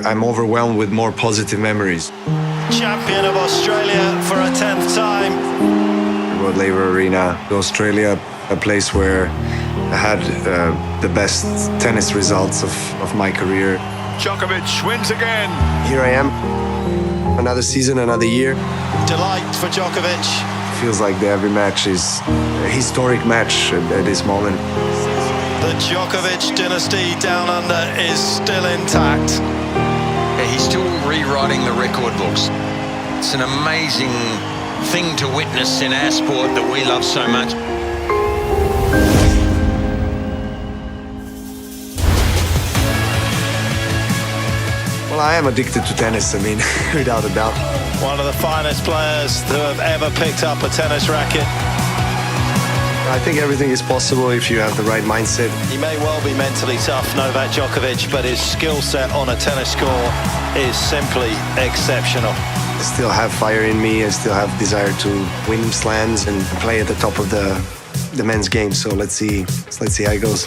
I'm overwhelmed with more positive memories. Champion of Australia for a 10th time. Rod Laver Arena, Australia, a place where I had the best tennis results of my career. Djokovic wins again. Here I am, another season, another year. Delight for Djokovic. Feels like every match is a historic match at this moment. The Djokovic dynasty down under is still intact. Yeah, he's still rewriting the record books. It's an amazing thing to witness in our sport that we love so much. Well, I am addicted to tennis, I mean, without a doubt. One of the finest players who have ever picked up a tennis racket. I think everything is possible if you have the right mindset. He may well be mentally tough, Novak Djokovic, but his skill set on a tennis court is simply exceptional. I still have fire in me. I still have desire to win slams and play at the top of the men's game. So let's see how it goes.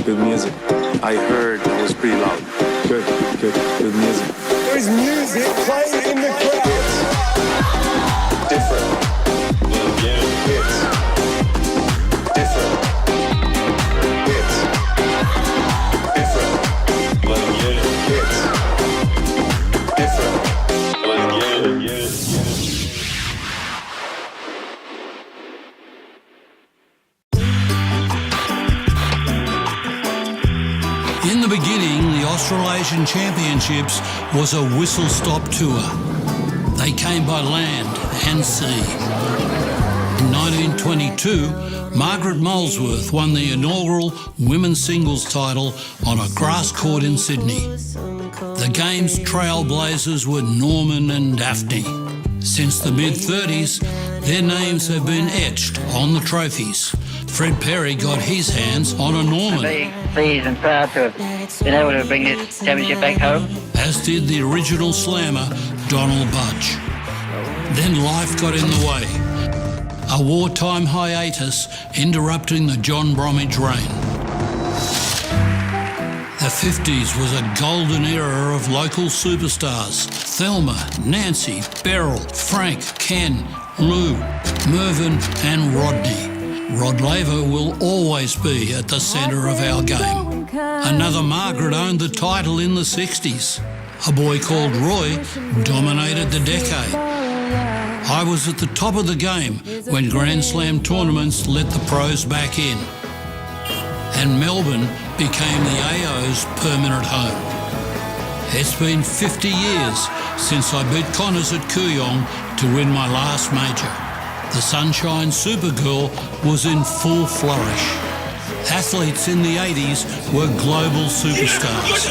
Good music. I heard it was pretty loud. Good music. There's music playing in the crowd. Different. Hits. Different. Hits. Different. Hits. Different. In the beginning, the Australasian Championships was a whistle-stop tour. They came by land and sea. In 1922, Margaret Molesworth won the inaugural women's singles title on a grass court in Sydney. The game's trailblazers were Norman and Daphne. Since the mid-30s, their names have been etched on the trophies. Fred Perry got his hands on a Norman. Very pleased and proud to have been able to bring this championship back home. As did the original slammer, Donald Budge. Then life got in the way. A wartime hiatus interrupting the John Bromwich reign. The 50s was a golden era of local superstars. Thelma, Nancy, Beryl, Frank, Ken, Lou, Mervyn and Rodney. Rod Laver will always be at the centre of our game. Another Margaret owned the title in the 60s. A boy called Roy dominated the decade. I was at the top of the game when Grand Slam tournaments let the pros back in. And Melbourne became the AO's permanent home. It's been 50 years since I beat Connors at Kooyong to win my last major. The Sunshine Supergirl was in full flourish. Athletes in the 80s were global superstars.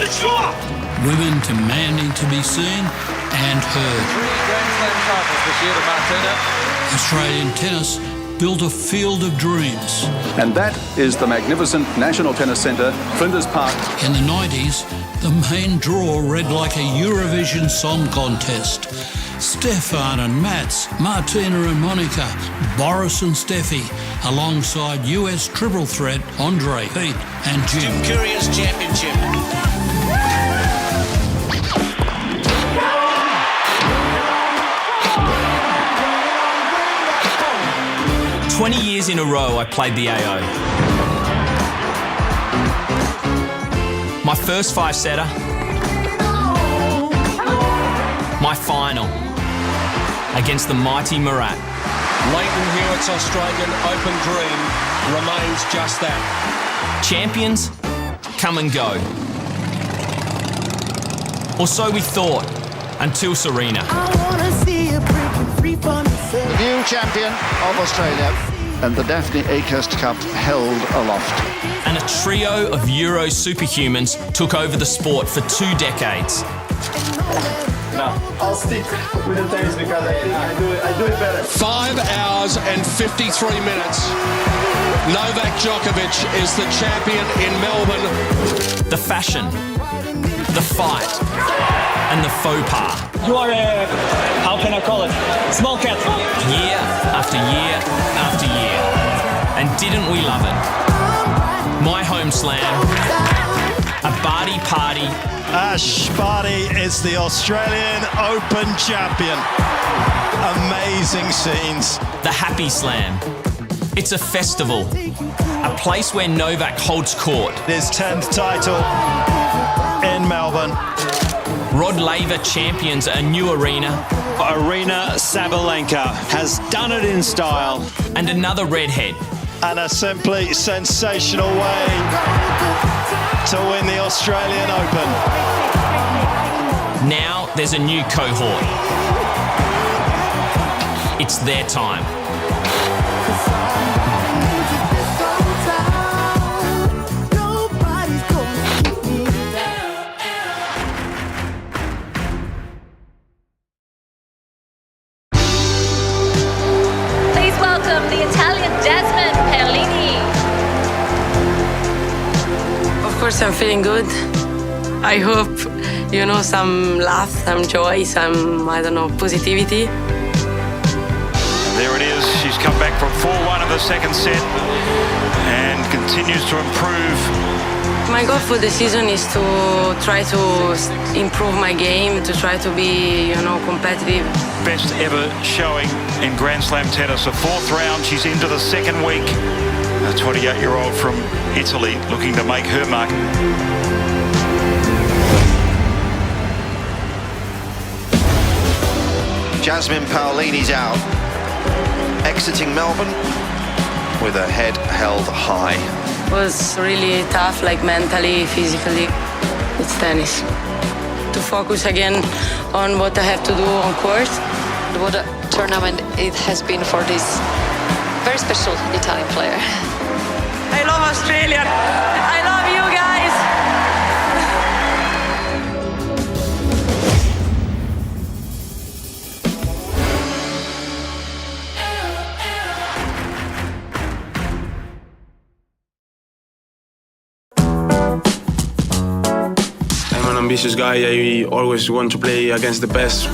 Women demanding to be seen and heard. 3 Grand Slam titles this year to Martina. Australian tennis built a field of dreams. And that is the magnificent National Tennis Centre, Flinders Park. In the 90s, the main draw read like a Eurovision Song Contest. Stefan and Mats, Martina and Monica, Boris and Steffi, alongside US triple threat Andre, Pete and Jim. Curious Championship. "20 years in a row I played the AO. My first 5-setter. My final against the mighty Murat. Leighton Hewitt's Australian Open dream remains just that. Champions come and go. Or so we thought until Serena. The new champion of Australia. And the Daphne Akehurst Cup held aloft. And a trio of Euro superhumans took over the sport for 2 decades. No, I'll stick with the tennis because I do it better. 5 hours and 53 minutes. Novak Djokovic is the champion in Melbourne. The fashion, the fight, and the faux pas. You are a, how can I call it, small cat. Year after year after year. And didn't we love it? My home slam, a Barty party. Ash Barty is the Australian Open champion. Amazing scenes. The Happy Slam. It's a festival, a place where Novak holds court. His 10th title in Melbourne. Rod Laver champions a new arena. Arena Sabalenka has done it in style. And another redhead. And a simply sensational way to win the Australian Open. Now there's a new cohort. It's their time. Please welcome the Italian Jasmine Paolini. Of course, I'm feeling good. I hope, some laugh, some joy, some, positivity. There it is. She's come back from 4-1 in the second set and continues to improve. My goal for the season is to try to improve my game, to try to be, competitive. Best ever showing in Grand Slam tennis. A 4th round. She's into the second week. A 28-year-old from Italy looking to make her mark. Jasmine Paolini's out. Exiting Melbourne with her head held high. It was really tough, mentally, physically. It's tennis. To focus again on what I have to do on court. What a tournament it has been for this very special Italian player. I love Australia. I love you guys. I'm an ambitious guy. I always want to play against the best.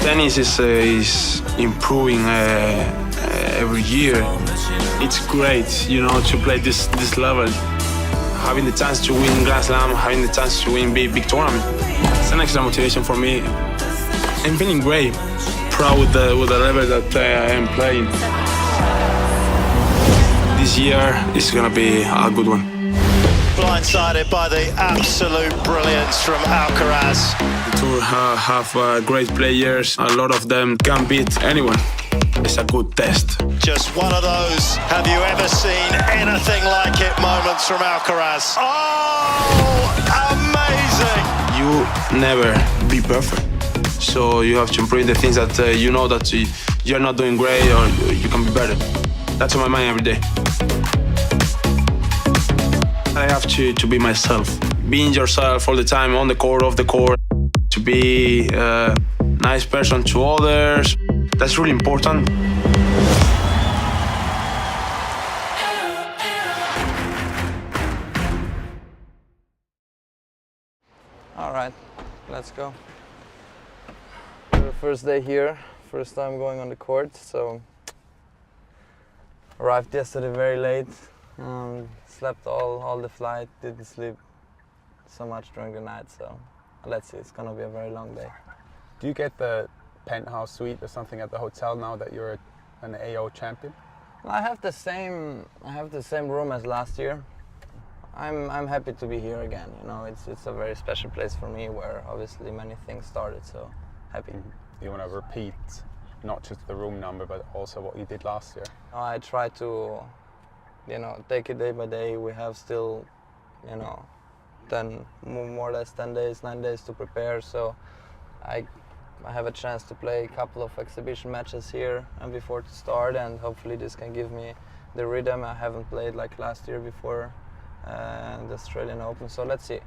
Tennis is improving every year. It's great, to play this level. Having the chance to win Grand Slam, having the chance to win big tournament. It's an extra motivation for me. I'm feeling great, proud with the level that I am playing. This year is gonna be a good one. Blindsided by the absolute brilliance from Alcaraz. The tour have great players. A lot of them can beat anyone. It's a good test. Just one of those, have you ever seen anything like it moments from Alcaraz? Oh, amazing! You never be perfect. So you have to improve the things that that you're not doing great or you can be better. That's on my mind every day. I have to be myself. Being yourself all the time, on the court, off the court. To be a nice person to others. That's really important. All right, let's go. The first day here, first time going on the court, so arrived yesterday very late. Slept all the flight, didn't sleep so much during the night, so let's see, it's gonna be a very long day. Do you get the penthouse suite or something at the hotel now that you're an AO champion? I have the same room as last year. I'm happy to be here again. It's a very special place for me where obviously many things started, so happy. You want to repeat not just the room number but also what you did last year? I try to take it day by day. We have still, more or less 10 days, 9 days to prepare. So I have a chance to play a couple of exhibition matches here and before to start, and hopefully this can give me the rhythm. I haven't played like last year before the Australian Open, so let's see.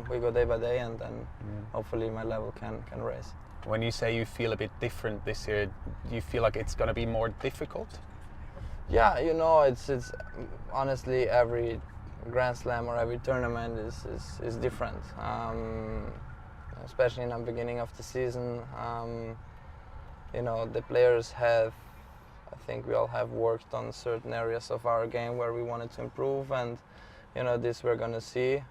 We go day by day, and then hopefully my level can raise. When you say you feel a bit different this year, do you feel like it's going to be more difficult? Yeah, you know, it's honestly every Grand Slam or every tournament is different. Especially in the beginning of the season, you know, the players have, I think we all have worked on certain areas of our game where we wanted to improve, and you know, this we're gonna see.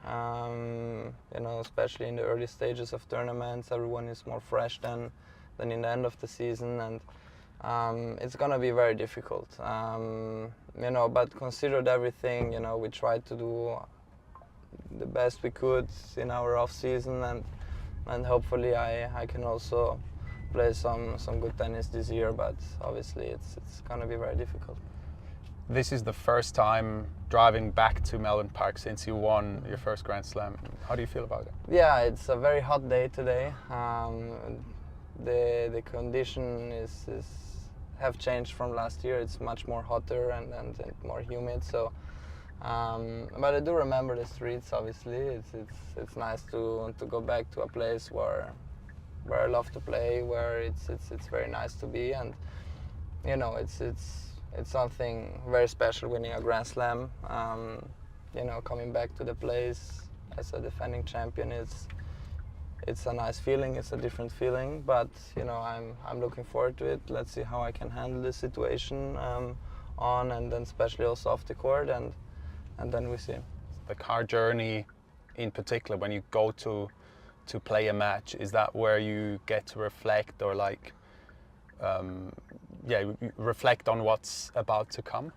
You know, especially in the early stages of tournaments, everyone is more fresh than in the end of the season, and it's gonna be very difficult. You know, but considered everything, you know, we tried to do the best we could in our off season, and hopefully I can also play some good tennis this year. But obviously it's gonna be very difficult. This is the first time driving back to Melbourne Park since you won your first Grand Slam. How do you feel about it? Yeah, it's a very hot day today. The condition have changed from last year. It's much more hotter and more humid. So, but I do remember the streets. Obviously, it's nice to go back to a place where I love to play, where it's very nice to be, and you know, it's something very special winning a Grand Slam. You know, coming back to the place as a defending champion, it's a nice feeling. It's a different feeling, but you know, I'm looking forward to it. Let's see how I can handle this situation on, and then especially also off the court, and then we see. The car journey, in particular, when you go to play a match, is that where you get to reflect, or like, reflect on what's about to come?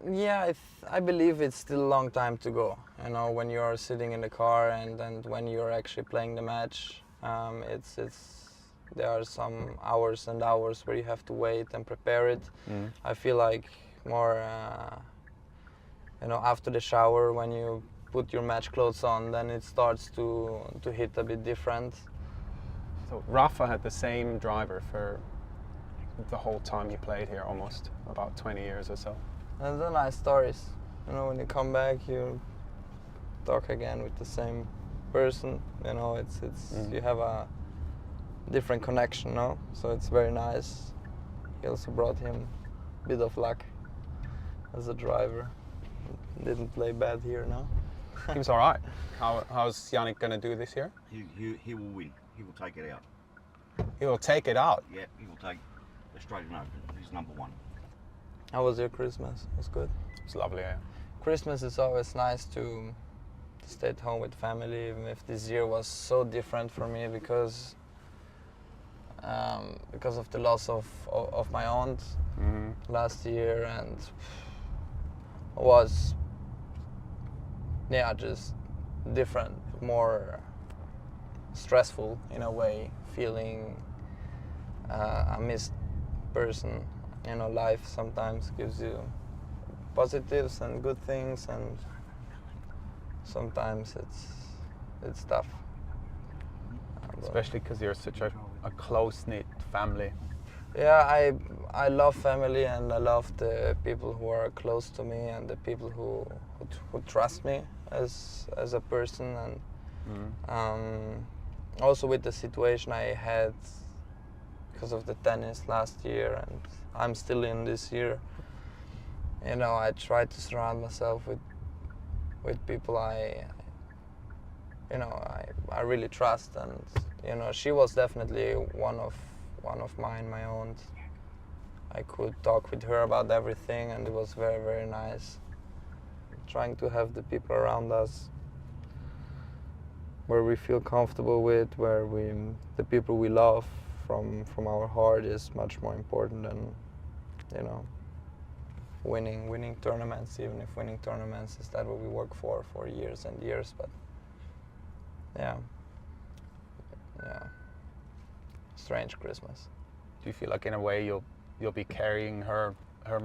Yeah, I believe it's still a long time to go. You know, when you are sitting in the car and when you're actually playing the match, there are some hours and hours where you have to wait and prepare it. I feel like more, you know, after the shower, when you put your match clothes on, then it starts to hit a bit different. So Rafa had the same driver for the whole time he played here, almost about 20 years or so. And they're nice stories. You know, when you come back, you talk again with the same person. You know, you have a different connection, no? So it's very nice. He also brought him a bit of luck as a driver. Didn't play bad here, no? He was all right. How's Yannick going to do this year? He will win. He will take it out. He will take it out? Yeah, he will take Australian Open. He's number one. How was your Christmas? It was good. It was lovely, yeah. Christmas is always nice to stay at home with family, even if this year was so different for me because of the loss of my aunt last year, and was just different, more stressful in a way, feeling a missed person. You know, life sometimes gives you positives and good things, and sometimes it's tough. Especially because you're such a close-knit family. Yeah, I love family, and I love the people who are close to me and the people who trust me as a person, and also with the situation I had because of the tennis last year, and I'm still in this year. You know, I try to surround myself with people I really trust, and you know, she was definitely one of mine, my aunt. I could talk with her about everything, and it was very, very nice. Trying to have the people around us where we feel comfortable with, where the people we love from our heart is much more important than, you know, winning tournaments, even if winning tournaments is that what we work for years and years. But yeah, strange Christmas. Do you feel like in a way you'll be carrying her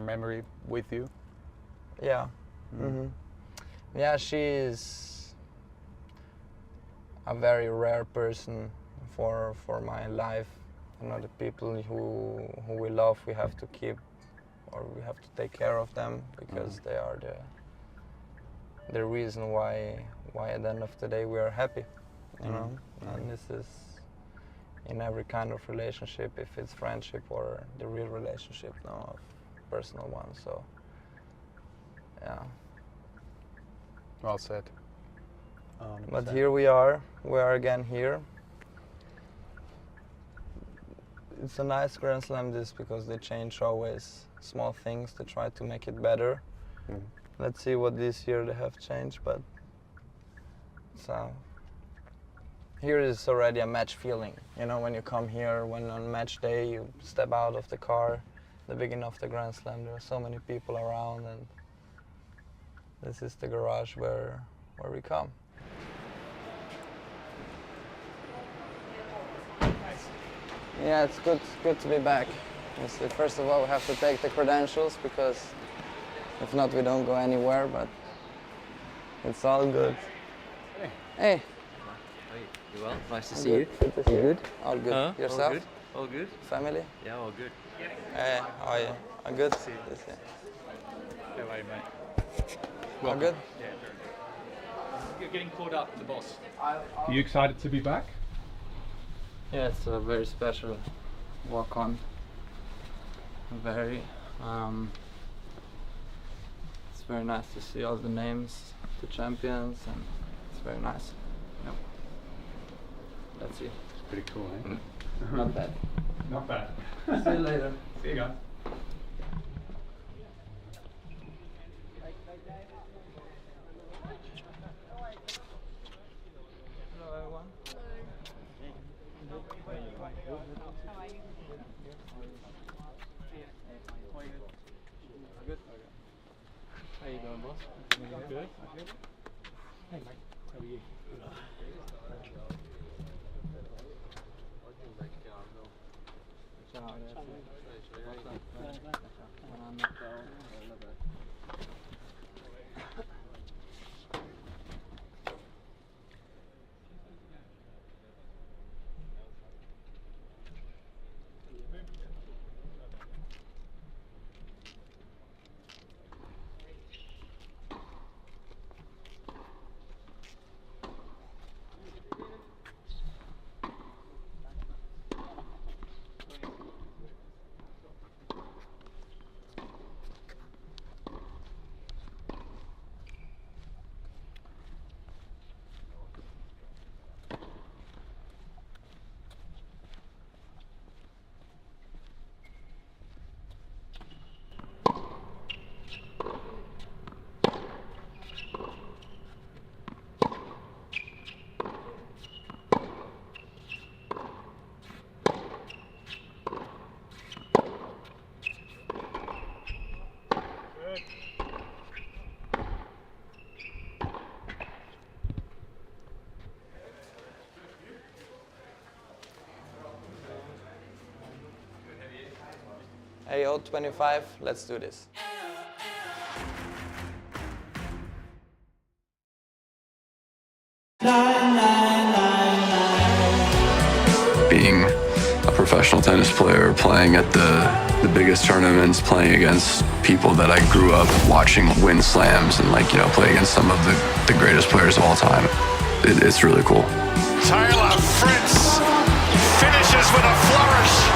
memory with you? Yeah. Yeah, she's a very rare person for my life. You know, the people who we love, we have to keep, or we have to take care of them, because they are the reason why at the end of the day we are happy, you know. And this is in every kind of relationship, if it's friendship or the real relationship, no, personal one. So yeah. Well said. But here we are again here. It's a nice Grand Slam, this, because they change always small things to try to make it better. Let's see what this year they have changed, but so here is already a match feeling. You know, when you come here, when on match day you step out of the car, the beginning of the Grand Slam, there are so many people around, and this is the garage where we come. Yeah, it's good to be back. First of all, we have to take the credentials, because if not, we don't go anywhere, but it's all good. Hey. You well? Nice to see you. Good to see you. Good? All good. Huh? Yourself? All good? All good? Family? Yeah, all good. Hey, how are you? All good? See you. How are you, mate? All good? Yeah, you're getting caught up, the boss. Are you excited to be back? Yeah, it's a very special walk on. Very. It's very nice to see all the names, the champions, and it's very nice. Yep. Let's see. It's pretty cool, eh? Not bad. Not bad. See you later. See you guys. Hello, everyone. Good. How you doing, boss? Good. Hey, mate. How are you? Hey, 025, let's do this. Being a professional tennis player, playing at the biggest tournaments, playing against people that I grew up watching win slams and, like, you know, play against some of the greatest players of all time. It's really cool. Taylor Fritz finishes with a flourish.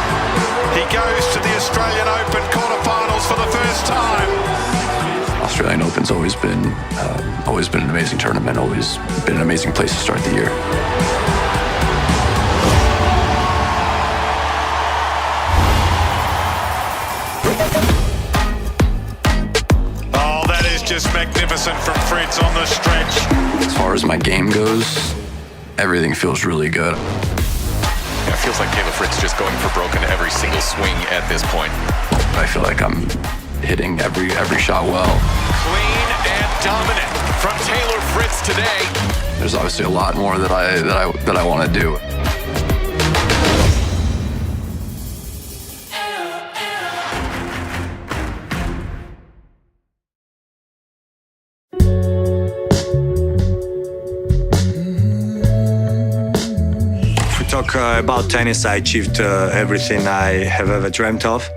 He goes to the Australian Open quarterfinals for the first time. Australian Open's always been an amazing tournament, always been an amazing place to start the year. Oh, that is just magnificent from Fritz on the stretch. As far as my game goes, everything feels really good. It feels like Taylor Fritz just going for broke in every single swing at this point. I feel like I'm hitting every shot well. Clean and dominant from Taylor Fritz today. There's obviously a lot more that I want to do. talk about tennis, I achieved everything I have ever dreamt of.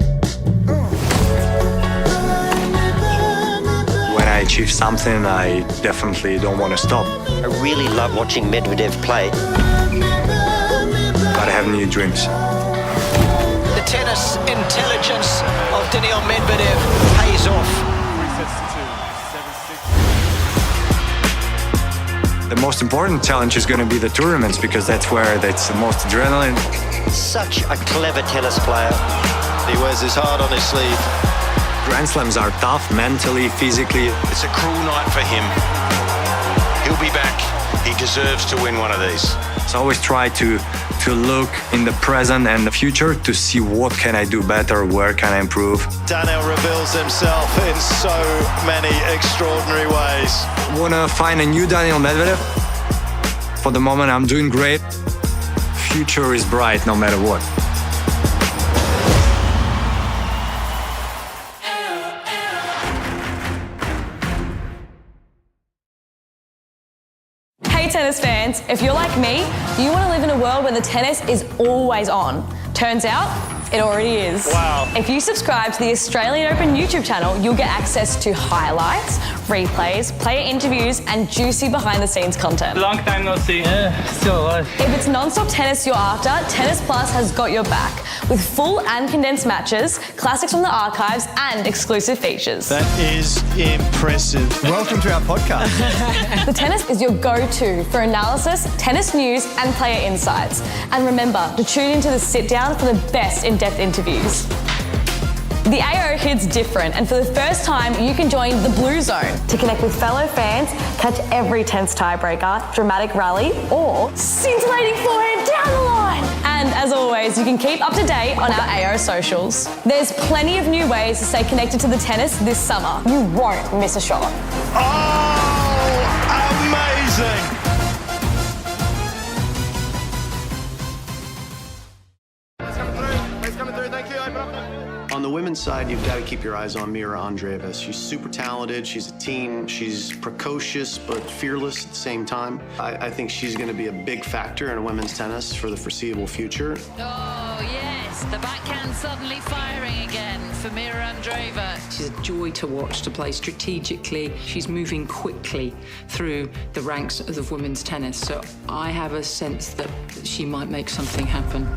When I achieve something, I definitely don't want to stop. I really love watching Medvedev play. But I have new dreams. The tennis intelligence of Daniil Medvedev pays off. The most important challenge is going to be the tournaments because that's where that's the most adrenaline. Such a clever tennis player. He wears his heart on his sleeve. Grand Slams are tough, mentally, physically. It's a cruel night for him. He'll be back. He deserves to win one of these. So I always try to look in the present and the future to see what can I do better, where can I improve. Daniil reveals himself in so many extraordinary ways. I want to find a new Daniil Medvedev. For the moment, I'm doing great. Future is bright no matter what. Hey tennis fans, if you're like me, you want to live in a world where the tennis is always on. Turns out, it already is. Wow. If you subscribe to the Australian Open YouTube channel, you'll get access to highlights, replays, player interviews, and juicy behind-the-scenes content. Long time no see. Yeah, still alive. If it's non-stop tennis you're after, Tennis Plus has got your back. With full and condensed matches, classics from the archives, and exclusive features. That is impressive. Welcome to our podcast. The Tennis is your go-to for analysis, tennis news, and player insights. And remember to tune into the sit-down for the best in-depth interviews. The AO hits different, and for the first time, you can join the Bluezone to connect with fellow fans, catch every tense tiebreaker, dramatic rally, or scintillating forehand down the line. And as always, you can keep up to date on our AO socials. There's plenty of new ways to stay connected to the tennis this summer. You won't miss a shot. Oh, amazing! On the women's side, you've got to keep your eyes on Mira Andreeva. She's super talented, she's a teen, she's precocious but fearless at the same time. I think she's going to be a big factor in women's tennis for the foreseeable future. Oh, yes, the backhand suddenly firing again for Mira Andreeva. She's a joy to watch, to play strategically. She's moving quickly through the ranks of women's tennis, so I have a sense that she might make something happen.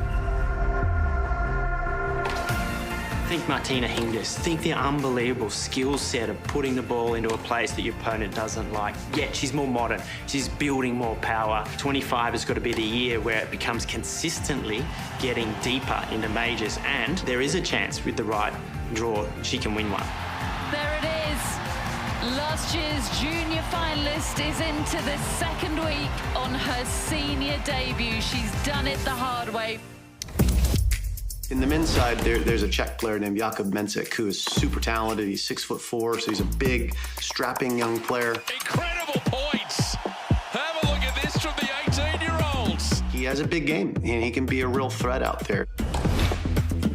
Think Martina Hingis. Think the unbelievable skill set of putting the ball into a place that your opponent doesn't like. Yet she's more modern. She's building more power. 25 has got to be the year where it becomes consistently getting deeper into majors. And there is a chance with the right draw, she can win one. There it is. Last year's junior finalist is into the second week on her senior debut. She's done it the hard way. In the men's side, there's a Czech player named Jakub Mensik who is super talented. He's 6'4", so he's a big, strapping young player. Incredible points. Have a look at this from the 18-year-olds. He has a big game, and he can be a real threat out there.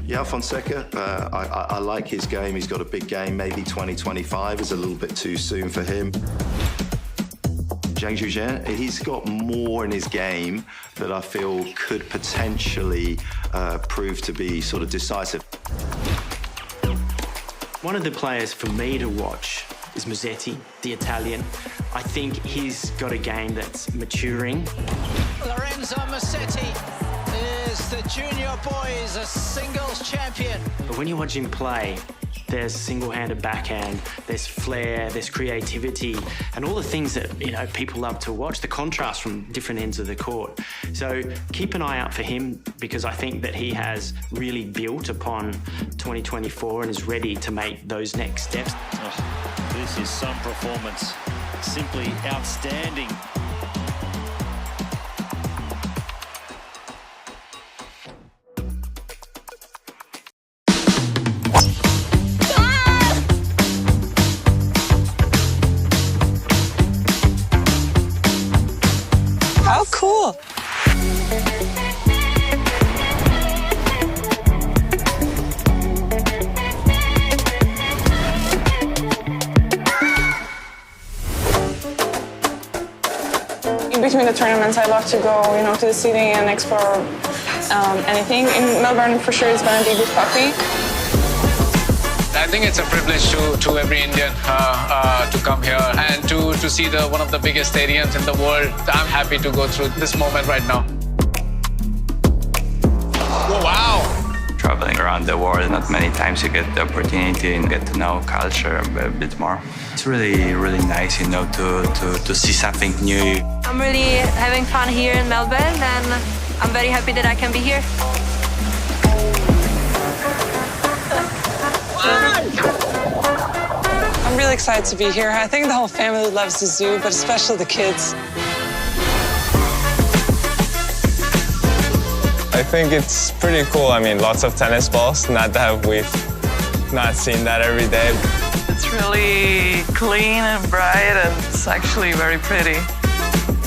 Yeah, Fonseca, I like his game. He's got a big game. Maybe 2025 is a little bit too soon for him. Zhang Zhujian, he's got more in his game that I feel could potentially prove to be sort of decisive. One of the players for me to watch is Musetti, the Italian. I think he's got a game that's maturing. Lorenzo Musetti is the junior boys a singles champion. But when you watch him play, there's single-handed backhand, there's flair, there's creativity, and all the things that people love to watch, the contrast from different ends of the court. So keep an eye out for him because I think that he has really built upon 2024 and is ready to make those next steps. Oh, this is some performance. Simply outstanding. How cool! In between the tournaments, I love to go, to the city and explore anything in Melbourne for sure is going to be good coffee. I think it's a privilege to every Indian to come here and to see one of the biggest stadiums in the world. I'm happy to go through this moment right now. Oh, wow! Traveling around the world, not many times you get the opportunity and get to know culture a bit more. It's really, really nice, to see something new. I'm really having fun here in Melbourne, and I'm very happy that I can be here. I'm really excited to be here. I think the whole family loves the zoo, but especially the kids. I think it's pretty cool. I mean, lots of tennis balls. Not that we've not seen that every day. It's really clean and bright, and it's actually very pretty.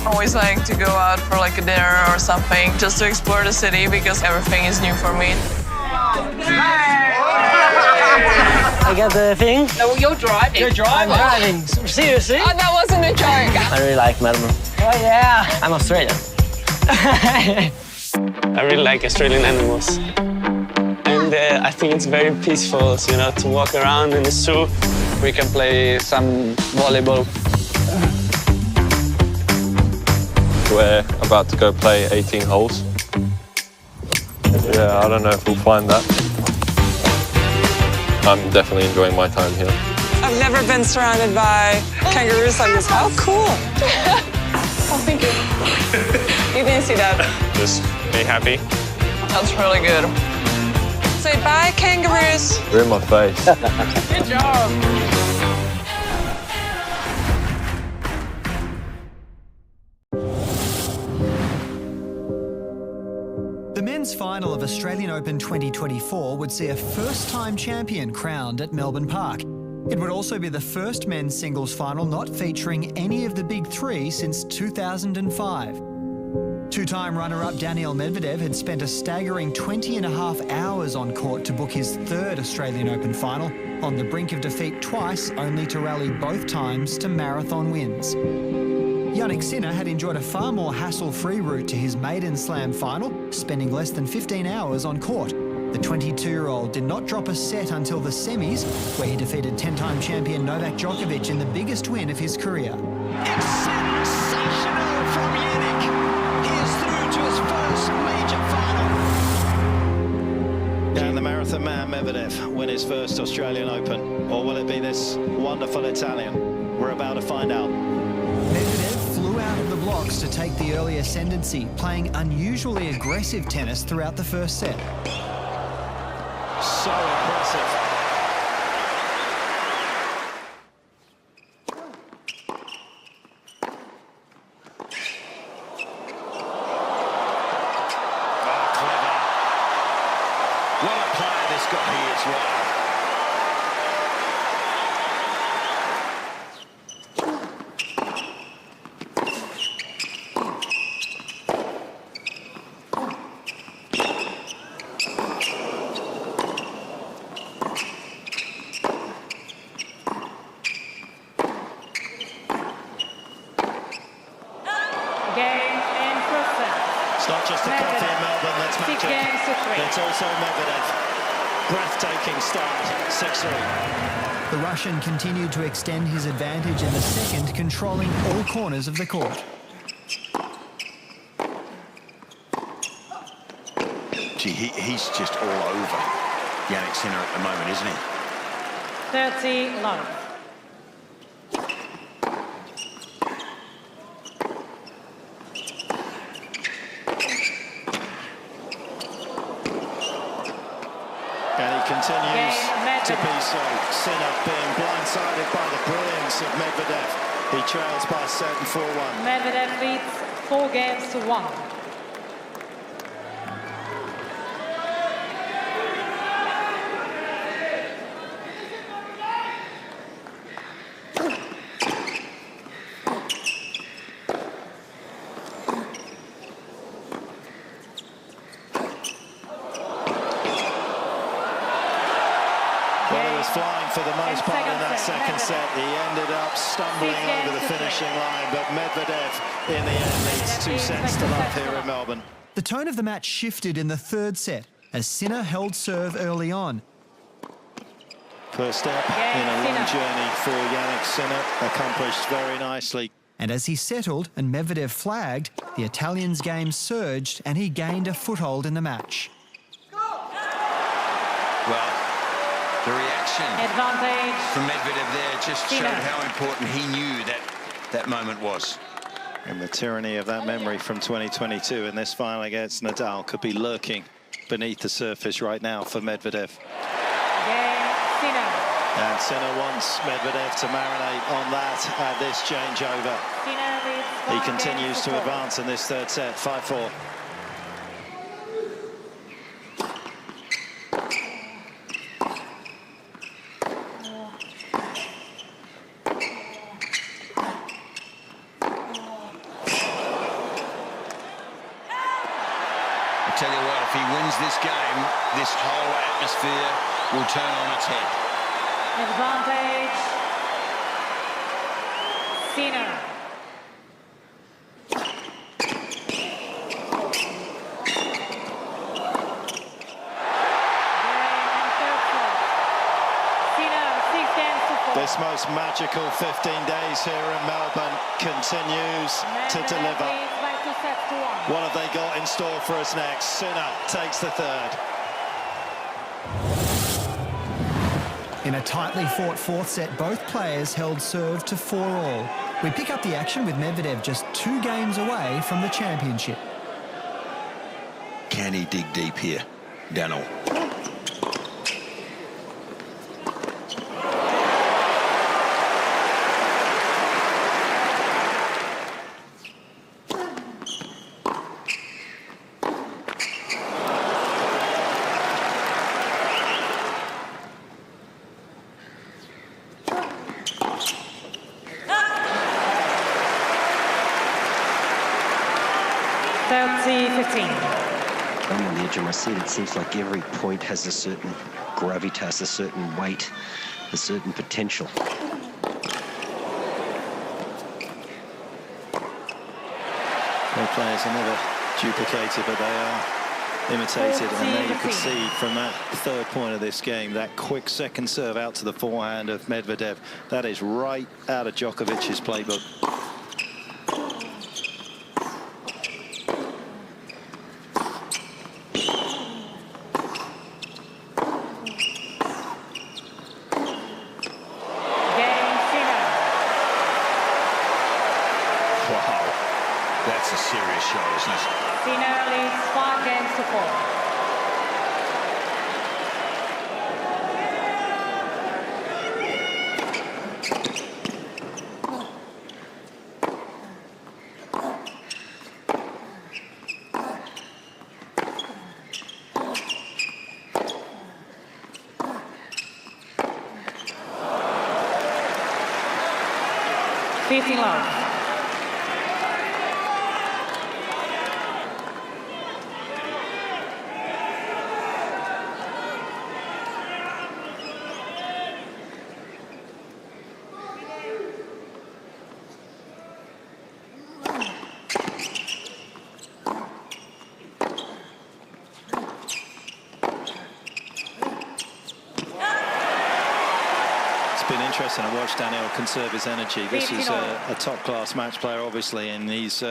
I always like to go out for like a dinner or something just to explore the city because everything is new for me. I got the thing. No, you're driving. You're driving? I'm driving. Seriously? Oh, that wasn't a joke. I really like Melbourne. Oh, yeah. I'm Australian. I really like Australian animals. And I think it's very peaceful, to walk around in the zoo. We can play some volleyball. We're about to go play 18 holes. Yeah, I don't know if we'll find that. I'm definitely enjoying my time here. I've never been surrounded by kangaroos like this. How cool! Oh, thank you. You didn't see that. Just be happy. That's really good. Say bye, kangaroos. They're in my face. Good job. The men's final of Australian Open 2024 would see a first-time champion crowned at Melbourne Park. It would also be the first men's singles final not featuring any of the big three since 2005. Two-time runner-up Daniil Medvedev had spent a staggering 20.5 hours on court to book his third Australian Open final, on the brink of defeat twice, only to rally both times to marathon wins. Jannik Sinner had enjoyed a far more hassle-free route to his maiden slam final, spending less than 15 hours on court. The 22-year-old did not drop a set until the semis, where he defeated 10-time champion Novak Djokovic in the biggest win of his career. It's sensational from Jannik. He is through to his first major final. Can the marathon man Medvedev win his first Australian Open? Or will it be this wonderful Italian? We're about to find out. Medvedev flew out of the blocks to take the early ascendancy, playing unusually aggressive tennis throughout the first set. So impressive. Oh, clever. What a player this guy is, wow. It's not just the coffee in Melbourne that's magic. It's also Medvedev. Breathtaking start, 6-3. The Russian continued to extend his advantage in the second, controlling all corners of the court. Gee, he's just all over Jannik Sinner at the moment, isn't he? 30 love. And he continues to be so. Sinner being blindsided by the brilliance of Medvedev. He trails by 7-4-1. Medvedev leads 4 games to 1. Well, he was flying for the most part in that second set. He ended up stumbling over the finishing line, but Medvedev in the end leads 2 sets to love here in Melbourne. The tone of the match shifted in the third set as Sinner held serve early on. First step in a long journey for Jannik Sinner, accomplished very nicely. And as he settled and Medvedev flagged, the Italian's game surged and he gained a foothold in the match. Well, the reaction from Medvedev there just showed how important he knew that moment was. And the tyranny of that memory from 2022 in this final against Nadal could be lurking beneath the surface right now for Medvedev. And Sinner wants Medvedev to marinate on that at this changeover. He continues to advance in this third set, 5-4. I tell you what, if he wins this game, this whole atmosphere will turn on its head. Advantage. Sinner. This most magical 15 days here in Melbourne continues to deliver. What have they got in store for us next? Sinner takes the third. In a tightly fought fourth set, both players held serve to 4-all. We pick up the action with Medvedev just 2 games away from the championship. Can he dig deep here? Daniel. I'm on the edge of my seat. It seems like every point has a certain gravitas, a certain weight, a certain potential. Their players are never duplicated, but they are imitated. And there you could see from that third point of this game, that quick second serve out to the forehand of Medvedev. That is right out of Djokovic's playbook. That's a serious shot, isn't it? Sinner leads 5 games to 4. Love. It's been interesting to watch Daniel conserve his energy. This is a top-class match player, obviously, and he's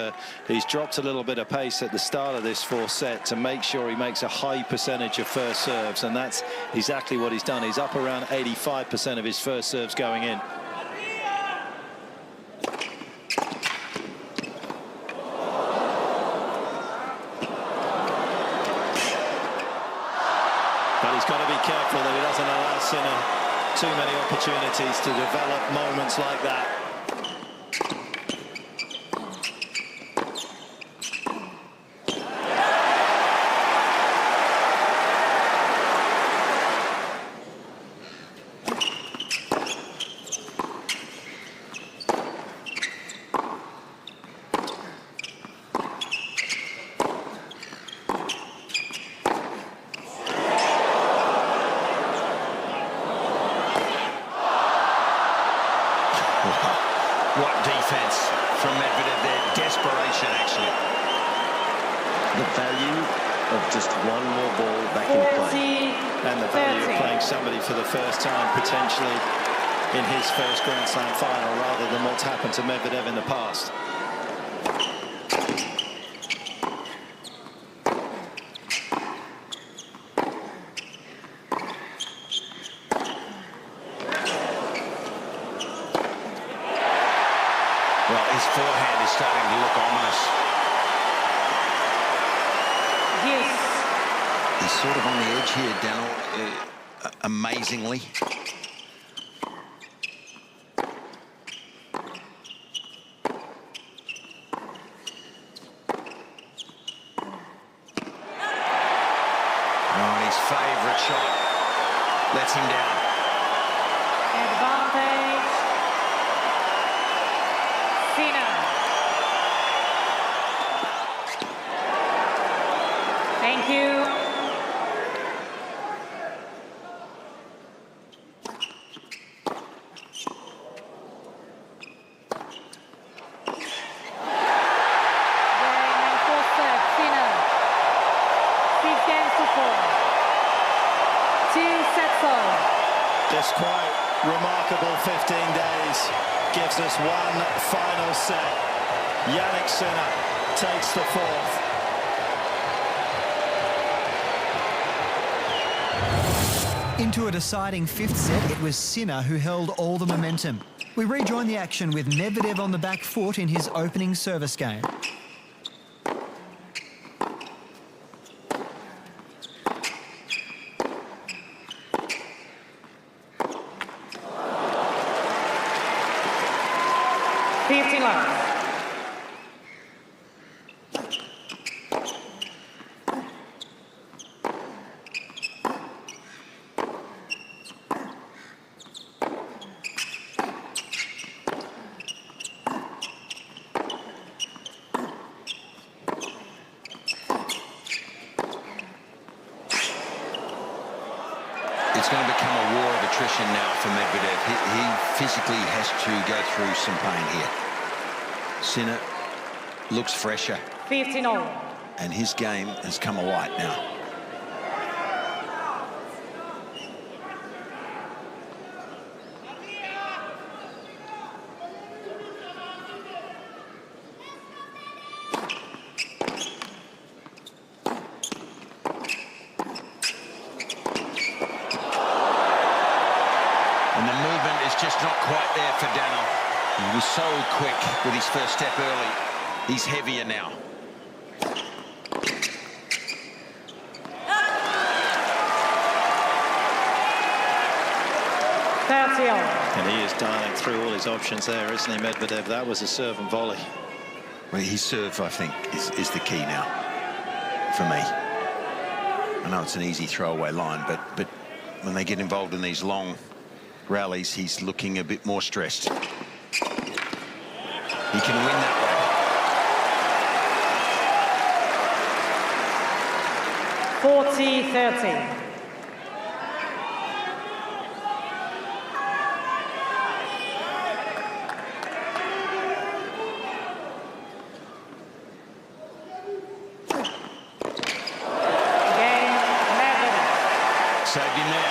dropped a little bit of pace at the start of this fourth set to make sure he makes a high percentage of first serves, and that's exactly what he's done. He's up around 85% of his first serves going in. But he's got to be careful that he doesn't allow Sinner too many opportunities to develop moments like that. What defense from Medvedev there. Desperation, actually. The value of just one more ball back in play. And the value of playing somebody for the first time, potentially in his first Grand Slam final, rather than what's happened to Medvedev in the past. Well, his forehand is starting to look ominous. Yes. He's sort of on the edge here, Daniel, amazingly. Oh, and his favourite shot lets him down. Advantage. Sinner. Thank you. Just quite remarkable 15 days. Gives us one final set. Jannik Sinner takes the fourth. Into a deciding fifth set, it was Sinner who held all the momentum. We rejoin the action with Medvedev on the back foot in his opening service game. It's going to become a war of attrition now for Medvedev. He physically has to go through some pain here. Sinner looks fresher. 15-all. And his game has come alight now. And the movement is just not quite there for Daniel. He was so quick with his first step early. He's heavier now. And he is dialing through all his options there, isn't he, Medvedev? That was a serve and volley. Well, his serve, I think, is the key now for me. I know it's an easy throwaway line, but when they get involved in these long rallies, he's looking a bit more stressed. He can win that way. 40-30. Saved him there.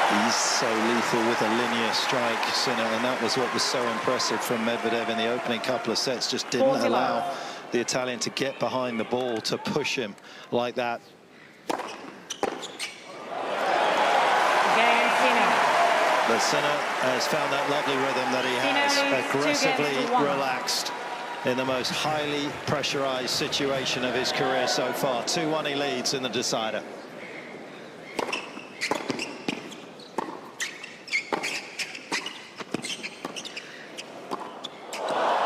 He's so lethal with a linear strike, Sinner, and that was what was so impressive from Medvedev in the opening couple of sets. Just didn't allow the Italian to get behind the ball to push him like that. But Sinner has found that lovely rhythm that he has, aggressively relaxed in the most highly pressurized situation of his career so far. 2-1 he leads in the decider.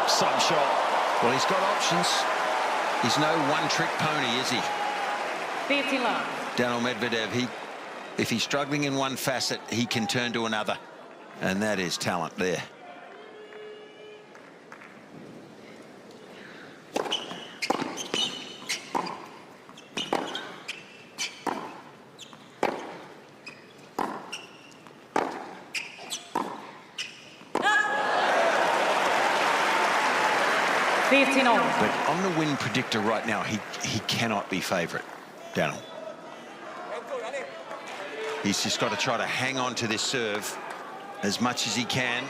Some shot. Well, he's got options. He's no one-trick pony, is he? 50 love. Daniil Medvedev, if he's struggling in one facet, he can turn to another. And that is talent there. But on the win predictor right now, he cannot be favourite, Daniel. He's just got to try to hang on to this serve as much as he can.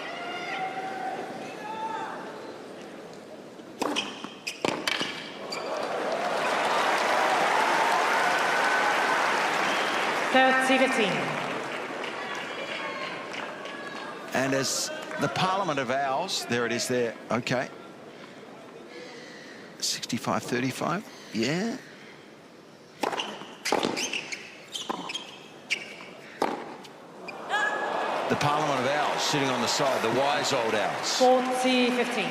And as the Parliament of Owls, there it is there, okay. 65-35, yeah. The Parliament of Owls sitting on the side, the wise old Owls. 40-15.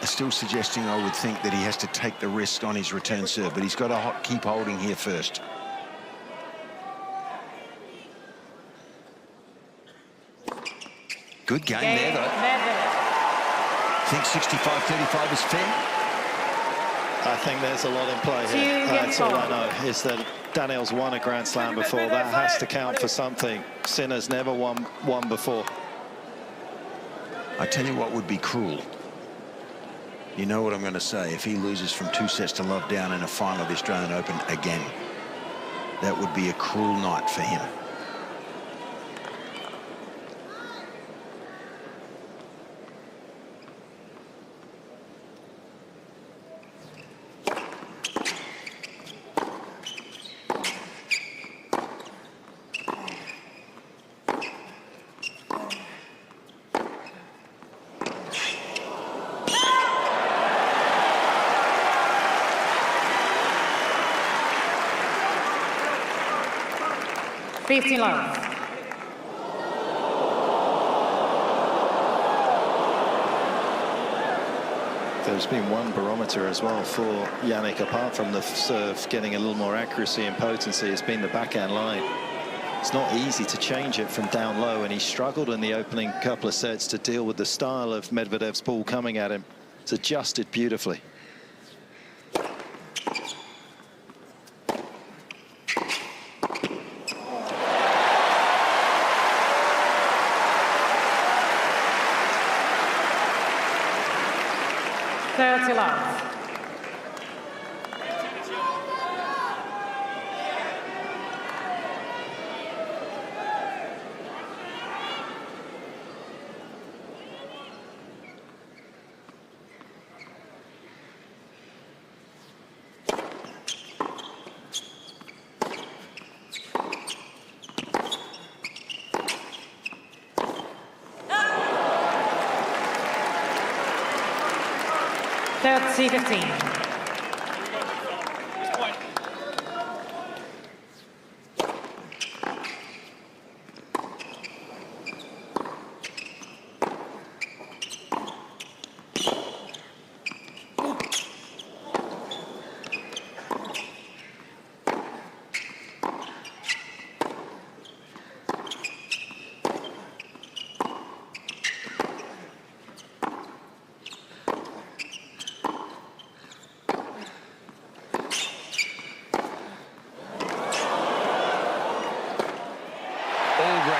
Still suggesting, I would think, that he has to take the risk on his return serve, but he's got to keep holding here first. Good game there, though. Think 65-35 is fair? I think there's a lot in play here. That's all I know, is that Daniel's won a Grand Slam before. That has to count for something. Sinner's never won one before. I tell you what would be cruel. You know what I'm going to say. If he loses from 2 sets to love down in a final of the Australian Open again, that would be a cruel night for him. There's been one barometer as well for Yannick, apart from the serve getting a little more accuracy and potency. It's been the backhand line. It's not easy to change it from down low, and he struggled in the opening couple of sets to deal with the style of Medvedev's ball coming at him. It's adjusted beautifully.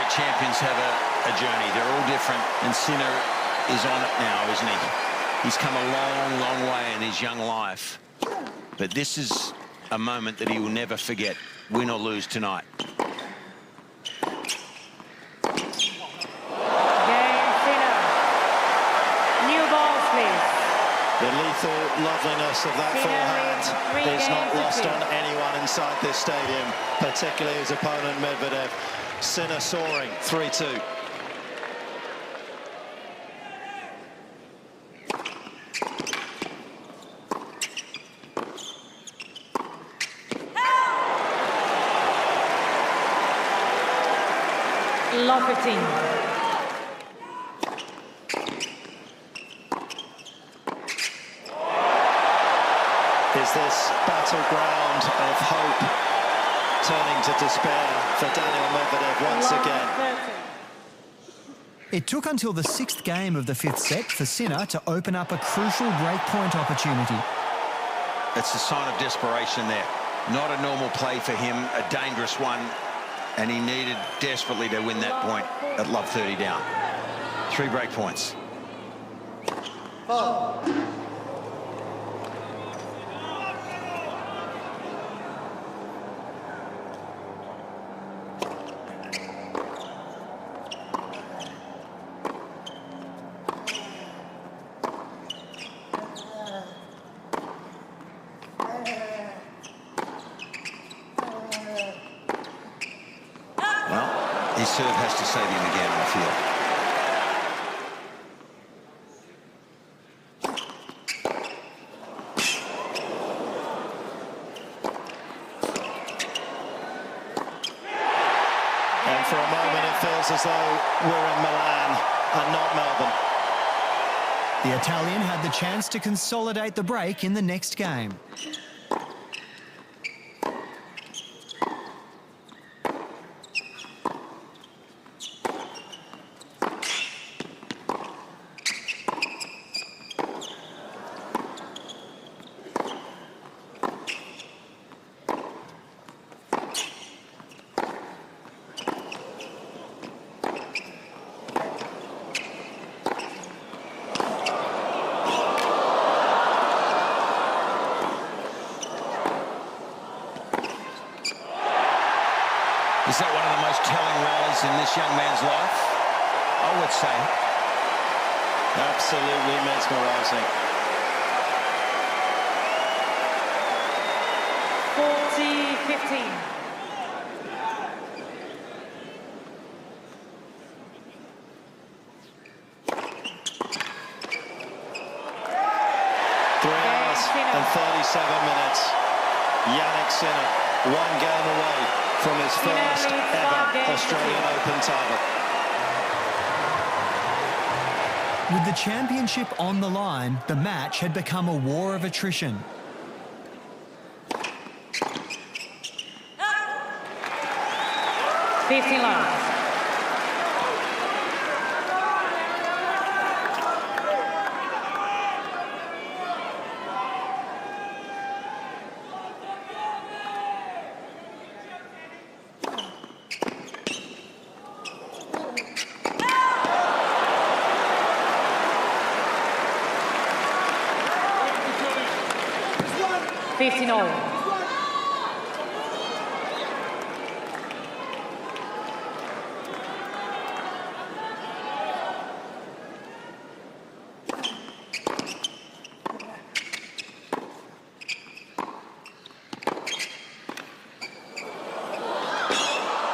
Champions have a journey. They're all different, and Sinner is on it now, isn't he? He's come a long, long way in his young life. But this is a moment that he will never forget, win or lose tonight. The lethal loveliness of that forehand is not lost on anyone inside this stadium, particularly his opponent Medvedev. Sinner soaring, 3-2. Love 15. Is this battleground of hope turning to despair for Daniel Medvedev once again. It took until the 6th game of the 5th set for Sinner to open up a crucial breakpoint opportunity. It's a sign of desperation there. Not a normal play for him, a dangerous one, and he needed desperately to win that point at love 30 down. 3 break points. His serve has to save him again on the field. And for a moment it feels as though we're in Milan and not Melbourne. The Italian had the chance to consolidate the break in the next game. Is that one of the most telling rallies in this young man's life? I would say. Absolutely mesmerising. 40-15. And 37 minutes. Jannik Sinner, 1 game away from his first ever Australian Open title. With the championship on the line, the match had become a war of attrition. Fifteen love.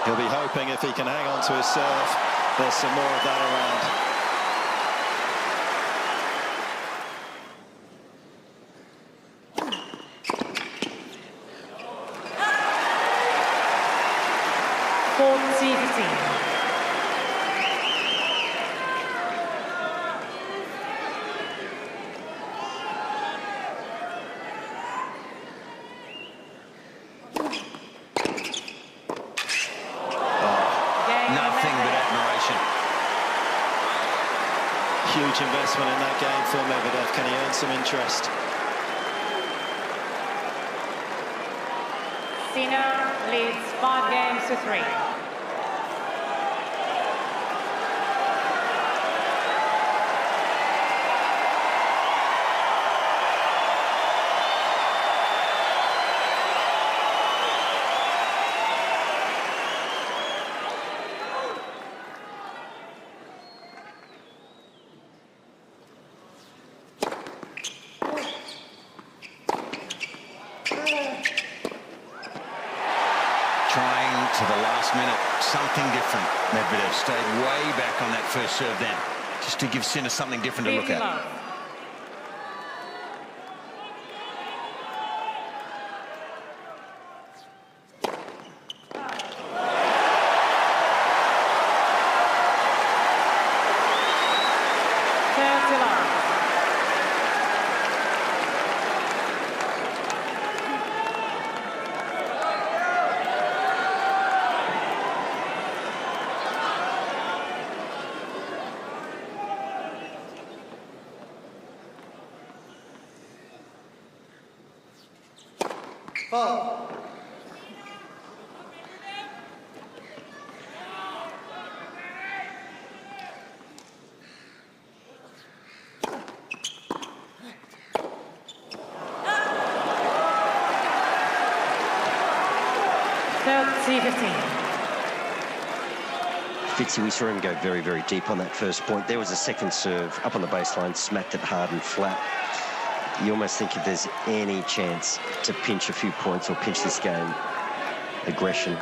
He'll be hoping if he can hang on to his serve, there's some more of that around. Huge investment in that game for Medvedev. Can he earn some interest? Sinner leads 5 games to 3. To the last minute, something different. Medvedev stayed way back on that first serve then, just to give Sinner something different to look at. Fitzy, we saw him go very, very deep on that first point. There was a second serve up on the baseline, smacked it hard and flat. You almost think if there's any chance to pinch a few points or pinch this game, aggression.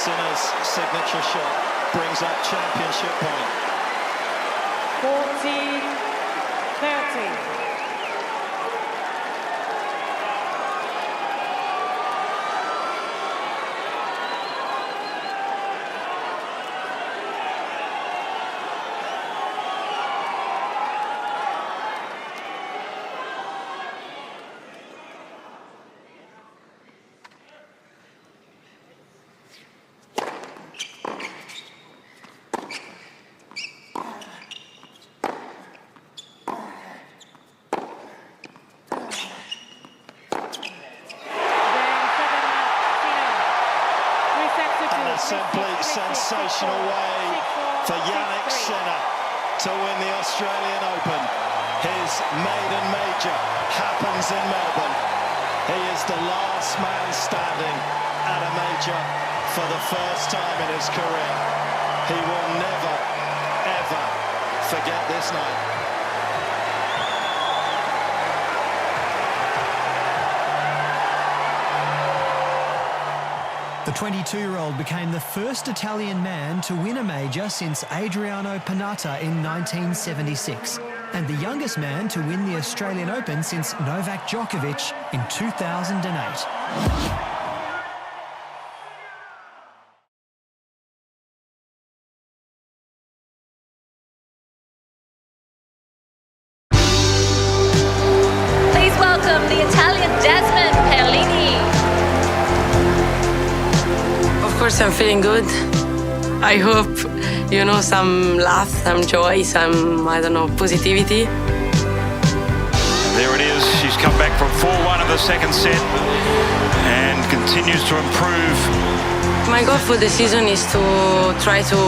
Sinner's signature shot brings up championship point. 14-30. Simply sensational way for Yannick Sinner to win the Australian Open. His maiden major happens in Melbourne. He is the last man standing at a major for the first time in his career. He will never, ever forget this night. The 22-year-old became the first Italian man to win a major since Adriano Panatta in 1976, and the youngest man to win the Australian Open since Novak Djokovic in 2008. Of course, I'm feeling good. I hope, some laugh, some joy, some, positivity. There it is. She's come back from 4-1 in the second set and continues to improve. My goal for the season is to try to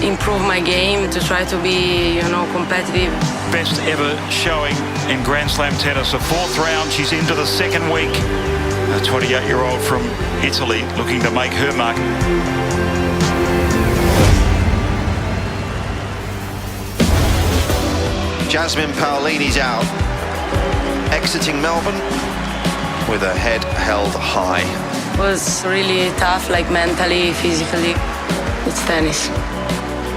improve my game, to try to be, competitive. Best ever showing in Grand Slam tennis. The fourth round, she's into the second week. A 28-year-old from Italy looking to make her mark. Jasmine Paolini's out, exiting Melbourne with her head held high. It was really tough, mentally, physically. It's tennis.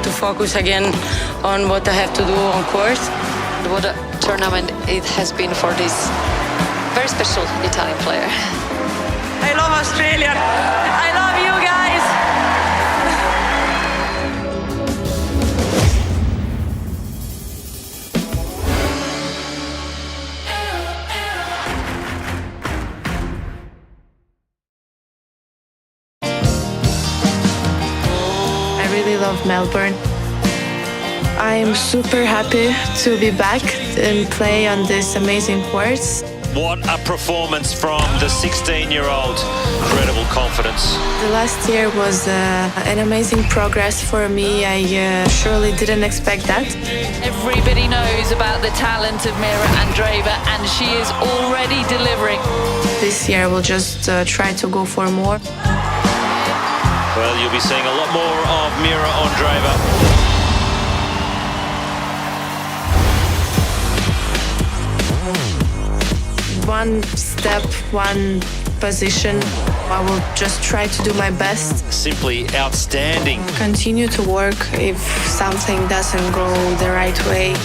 To focus again on what I have to do on court. What a tournament it has been for this very special Italian player. I love Australia. I love you guys. I really love Melbourne. I'm super happy to be back and play on this amazing course. What a performance from the 16-year-old. Incredible confidence. The last year was an amazing progress for me. I surely didn't expect that. Everybody knows about the talent of Mira Andreeva, and she is already delivering. This year we'll just try to go for more. Well, you'll be seeing a lot more of Mira Andreeva. One step, one position. I will just try to do my best. Simply outstanding. Continue to work if something doesn't go the right way.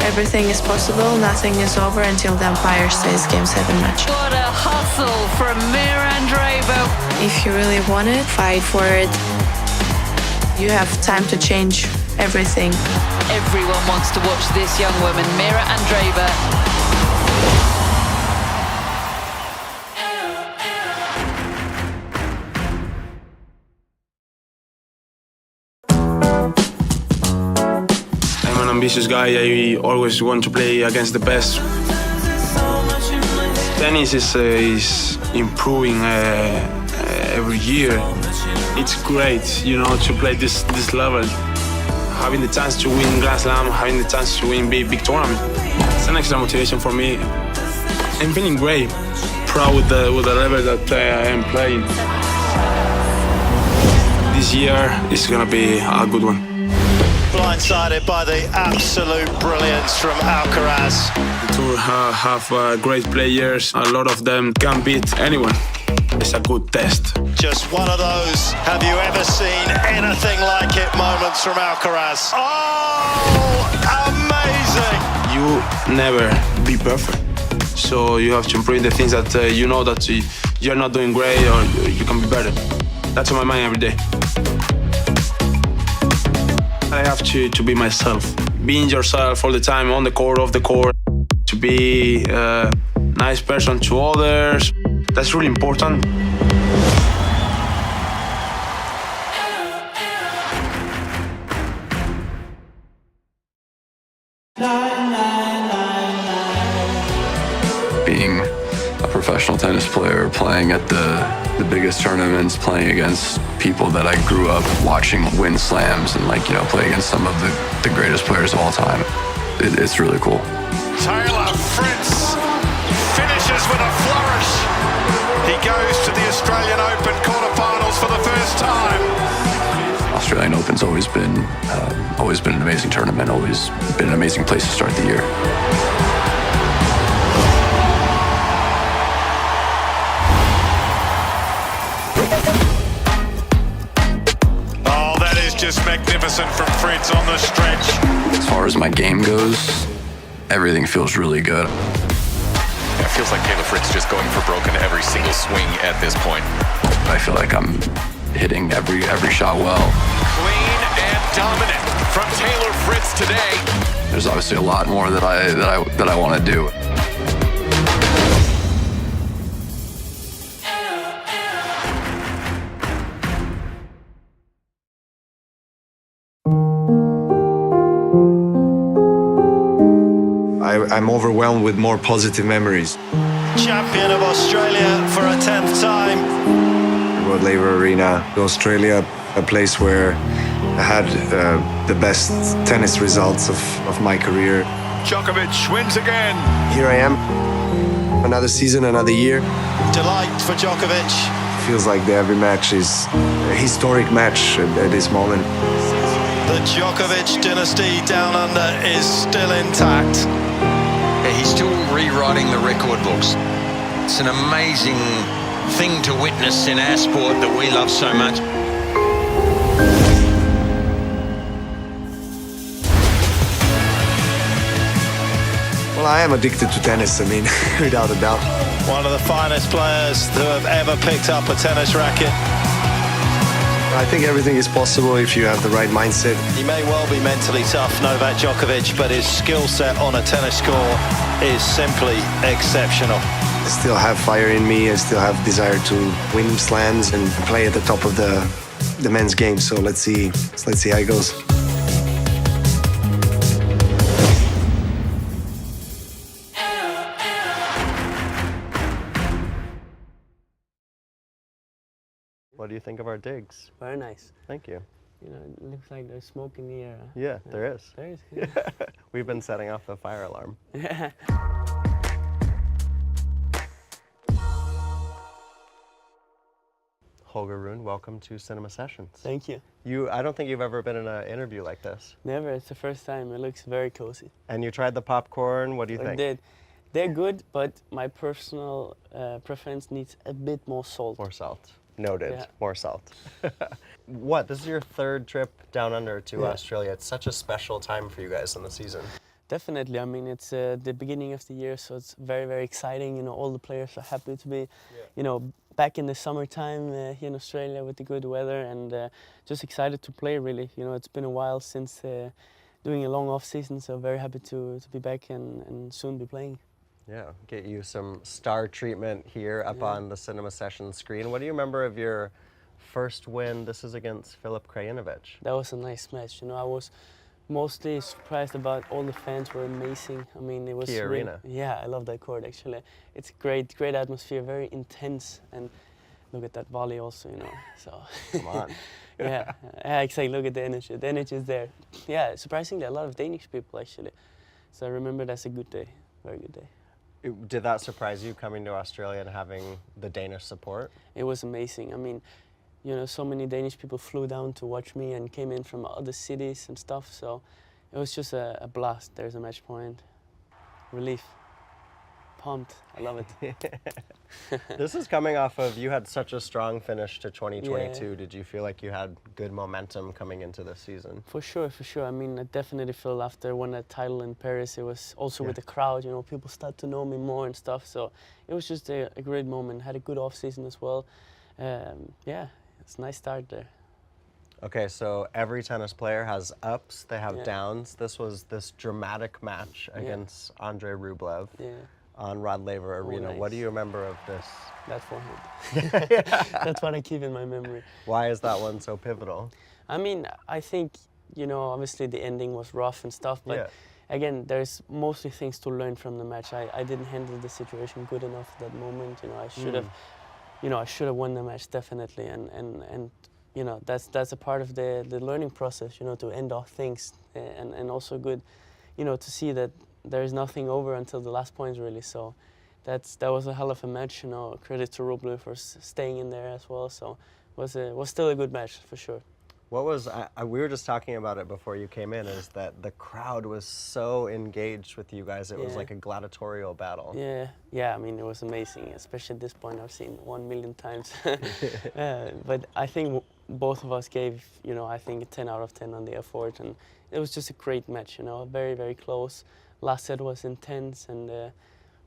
Everything is possible, nothing is over until the umpire says Game 7 match. What a hustle from Mira Andreeva. If you really want it, fight for it. You have time to change everything. Everyone wants to watch this young woman, Mira Andreeva. Ambitious guy. I always want to play against the best. Tennis is improving every year. It's great, to play this level. Having the chance to win Grand Slam, having the chance to win big tournament. It's an extra motivation for me. I'm feeling great, proud with the level that I am playing. This year is gonna be a good one. Blindsided by the absolute brilliance from Alcaraz. The tour have great players. A lot of them can beat anyone. It's a good test. Just one of those, have you ever seen anything like it moments from Alcaraz? Oh, amazing! You never be perfect. So you have to improve the things that you know that you're not doing great or you can be better. That's on my mind every day. I have to be myself. Being yourself all the time, on the court, off the court. To be a nice person to others. That's really important. Being a professional tennis player, playing at the biggest tournaments, playing against people that I grew up watching win slams and play against some of the greatest players of all time. It's really cool. Taylor Fritz finishes with a flourish. He goes to the Australian Open quarterfinals for the first time. Australian Open's always been an amazing tournament, always been an amazing place to start the year. Just magnificent from Fritz on the stretch. As far as my game goes, everything feels really good. It feels like Taylor Fritz just going for broke in every single swing at this point. I feel like I'm hitting every shot well. Clean and dominant from Taylor Fritz today. There's obviously a lot more that I want to do. I'm overwhelmed with more positive memories. Champion of Australia for a 10th time. Rod Laver Arena, Australia, a place where I had the best tennis results of my career. Djokovic wins again. Here I am, another season, another year. Delight for Djokovic. Feels like every match is a historic match at this moment. The Djokovic dynasty down under is still intact. He's still rewriting the record books. It's an amazing thing to witness in our sport that we love so much. Well, I am addicted to tennis, without a doubt. One of the finest players who have ever picked up a tennis racket. I think everything is possible if you have the right mindset. He may well be mentally tough, Novak Djokovic, but his skill set on a tennis court is simply exceptional. I still have fire in me. I still have desire to win slams and play at the top of the men's game. So let's see how it goes. What do you think of our digs? Very nice. Thank you. It looks like there's smoke in the air. Huh? Yeah, there is. There is. Yeah. We've been setting off the fire alarm. Holger Rune, welcome to Cinema Sessions. Thank you. I don't think you've ever been in an interview like this. Never. It's the first time. It looks very cozy. And you tried the popcorn. What do you think? I did. They're good, but my personal preference needs a bit more salt. More salt. Noted. Yeah. More salt. This is your third trip down under to Australia. It's such a special time for you guys in the season. Definitely. I mean, it's the beginning of the year, so it's very, very exciting. You know, all the players are happy to be, you know, back in the summertime here in Australia with the good weather, and just excited to play, really. You know, it's been a while since doing a long off season, so very happy to be back and soon be playing. Yeah, get you some star treatment here up on the Cinema Sessions screen. What do you remember of your first win? This is against Filip Krajinovic. That was a nice match. You know, I was mostly surprised about all the fans were amazing. I mean, it was Key Arena. Yeah, I love that court actually. It's great atmosphere, very intense, and look at that volley also, you know. So come on. yeah, exactly. Look at the energy. The energy is there. Yeah, surprisingly, a lot of Danish people actually. So I remember that's a good day, very good day. Did that surprise you coming to Australia and having the Danish support? It was amazing. I mean, you know, so many Danish people flew down to watch me and came in from other cities and stuff. So it was just a blast. There's a match point. Relief. Pumped. I love it. This is coming off of, you had such a strong finish to 2022. Yeah. Did you feel like you had good momentum coming into this season? For sure, for sure. I mean, I definitely feel after I won that title in Paris, it was also with the crowd, you know, people start to know me more and stuff. So it was just a great moment. Had a good off season as well. Yeah, it's a nice start there. Okay, so every tennis player has ups, they have downs. This was this dramatic match against Andrei Rublev. On Rod Laver Arena. Nice. What do you remember of this? That forehand. That's what I keep in my memory. Why is that one so pivotal? I mean, I think, you know, obviously the ending was rough and stuff, but again, there's mostly things to learn from the match. I didn't handle the situation good enough at that moment. You know, I should have, you know, I should have won the match definitely, and you know, that's a part of the learning process. You know, to end off things, and also good, you know, to see that there's nothing over until the last points, really. So that was a hell of a match. You know, credit to Rublev for staying in there as well. So it was still a good match for sure. What was we were just talking about it before you came in? Is that the crowd was so engaged with you guys? It was like a gladiatorial battle. Yeah. I mean, it was amazing. Especially at this point, I've seen 1 million times. But I think both of us gave, you know, I think a 10 out of 10 on the effort, and it was just a great match. You know, very, very close. Last set was intense, and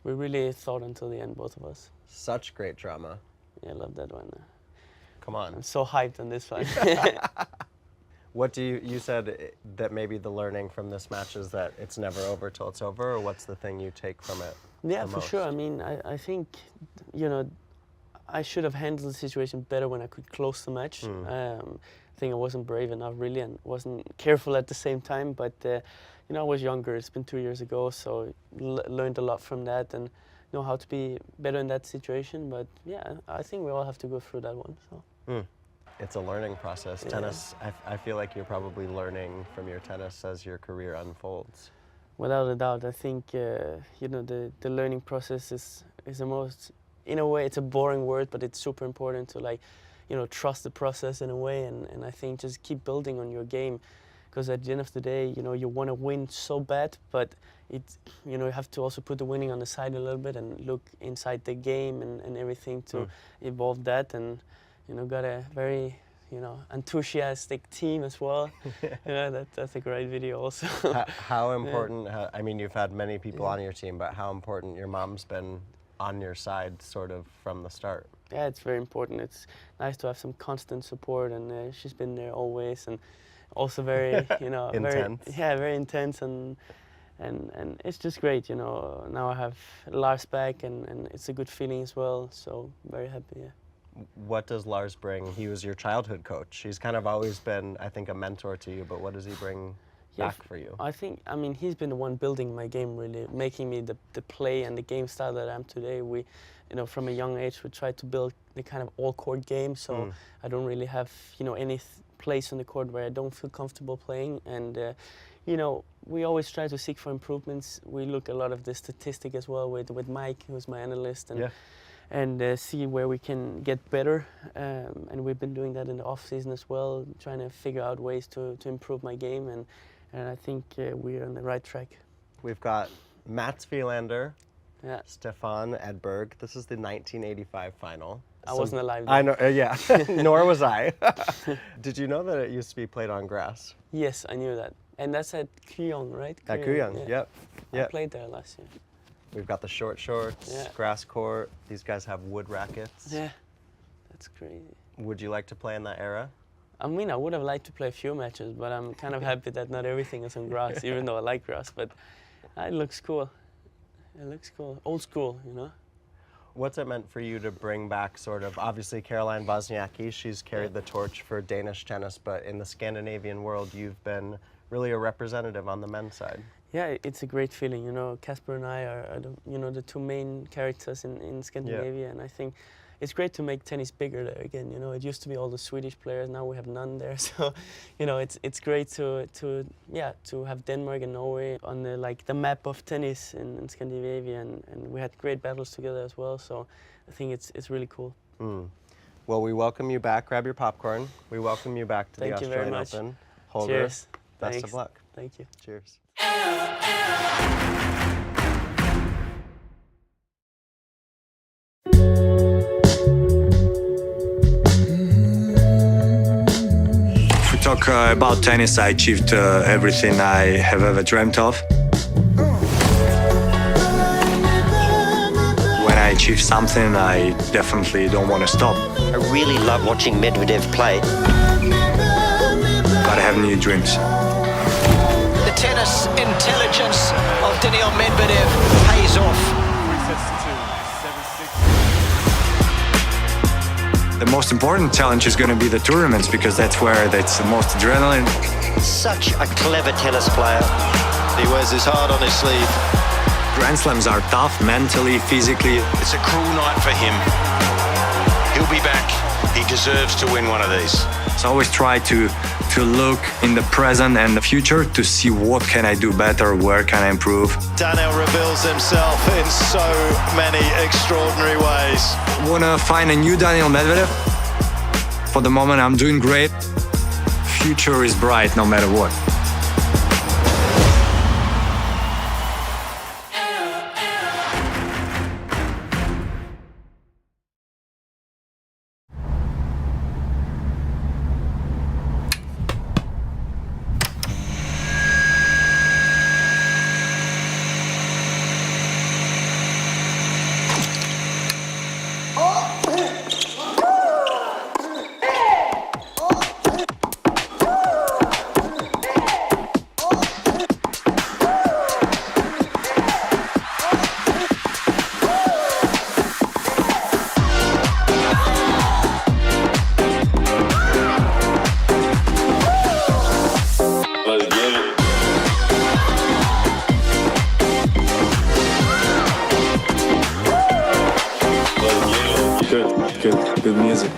we really thought until the end, both of us. Such great drama. Yeah, I love that one. Come on. I'm so hyped on this one. What do you said that maybe the learning from this match is that it's never over till it's over, or what's the thing you take from it? Yeah, for sure. I mean, I think, you know, I should have handled the situation better when I could close the match. I think I wasn't brave enough, really, and wasn't careful at the same time. But you know, I was younger. It's been 2 years ago, so learned a lot from that and know how to be better in that situation. But yeah, I think we all have to go through that one. So. It's a learning process. Tennis, I feel like you're probably learning from your tennis as your career unfolds. Without a doubt, I think you know, the learning process is the most. In a way, it's a boring word, but it's super important to, like, you know, trust the process in a way, and I think just keep building on your game, because at the end of the day, you know, you want to win so bad, but you know, you have to also put the winning on the side a little bit and look inside the game and everything to evolve that, and you know, got a very, you know, enthusiastic team as well. You know, that's a great video also. How important? I mean, you've had many people on your team, but how important your mom's been on your side sort of from the start? Yeah, it's very important. It's nice to have some constant support, and she's been there always, and also very, you know, intense. very intense, and it's just great, you know. Now I have Lars back, and it's a good feeling as well, so very happy. Yeah. What does Lars bring? He was your childhood coach. He's kind of always been, I think, a mentor to you, but what does he bring back for you? I mean, he's been the one building my game, really, making me the play and the game style that I am today. We, you know, from a young age, we tried to build the kind of all-court game, so I don't really have, you know, any place on the court where I don't feel comfortable playing, and you know, we always try to seek for improvements. We look a lot of the statistic as well with Mike, who's my analyst, and and see where we can get better. And we've been doing that in the off season as well, trying to figure out ways to improve my game, and I think we're on the right track. We've got Mats Wilander, yeah, Stefan Edberg. This is the 1985 final. I wasn't alive then. I know, yeah, nor was I. Did you know that it used to be played on grass? Yes, I knew that. And that's at Kuyong, right? At Kuyong, yep. I played there last year. We've got the short shorts, grass court. These guys have wood rackets. Yeah, that's crazy. Would you like to play in that era? I mean, I would have liked to play a few matches, but I'm kind of happy that not everything is on grass, even though I like grass. But it looks cool. It looks cool. Old school, you know? What's it meant for you to bring back sort of, obviously Caroline Wozniacki, she's carried the torch for Danish tennis, but in the Scandinavian world, you've been really a representative on the men's side. Yeah, it's a great feeling, you know. Casper and I are the two main characters in Scandinavia, and I think it's great to make tennis bigger there again. You know, it used to be all the Swedish players, now we have none there. So, you know, it's great to have Denmark and Norway on the map of tennis in Scandinavia, and we had great battles together as well. So, I think it's really cool. Well, we welcome you back. Grab your popcorn. We welcome you back to the Australian Open. Holger, cheers. Best Thanks. of luck. Thank you. Cheers. If we talk about tennis, I achieved everything I have ever dreamt of. When I achieve something, I definitely don't want to stop. I really love watching Medvedev play. But I have new dreams. The tennis intelligence of Daniil Medvedev pays off. The most important challenge is going to be the tournaments, because that's where it's the most adrenaline. Such a clever tennis player. He wears his heart on his sleeve. Grand Slams are tough, mentally, physically. It's a cruel night for him. He'll be back. He deserves to win one of these. So I always try to look in the present and the future to see what can I do better, where can I improve. Daniil reveals himself in so many extraordinary ways. I want to find a new Daniil Medvedev. For the moment, I'm doing great. Future is bright no matter what. Good music.